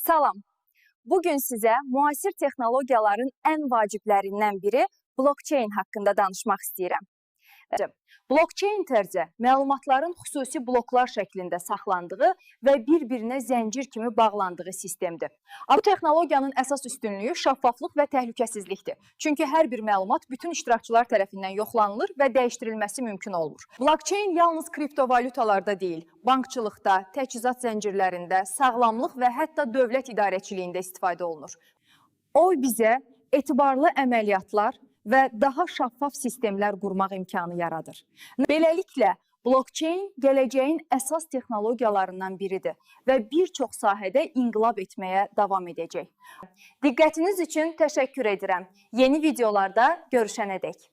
Salam. Bugün sizə müasir texnologiyaların ən vaciblərindən biri blockchain haqqında danışmaq istəyirəm. Blockchain tərzi məlumatların xüsusi bloklar şəklində saxlandığı və bir-birinə zəncir kimi bağlandığı sistemdir. Bu texnologiyanın əsas üstünlüyü şəffaflıq və təhlükəsizlikdir. Çünki hər bir məlumat bütün iştirakçılar tərəfindən yoxlanılır və dəyişdirilməsi mümkün olmur. Blockchain yalnız kriptovalutalarda deyil, bankçılıqda, təchizat zəncirlərində, sağlamlıq və hətta dövlət idarəçiliyində istifadə olunur. O bizə etibarlı əməliyyatlar və daha şəffaf sistemlər qurmaq imkanı yaradır. Beləliklə, blockchain gələcəyin əsas texnologiyalarından biridir və bir çox sahədə inqilab etməyə davam edəcək. Diqqətiniz üçün təşəkkür edirəm. Yeni videolarda görüşənədək.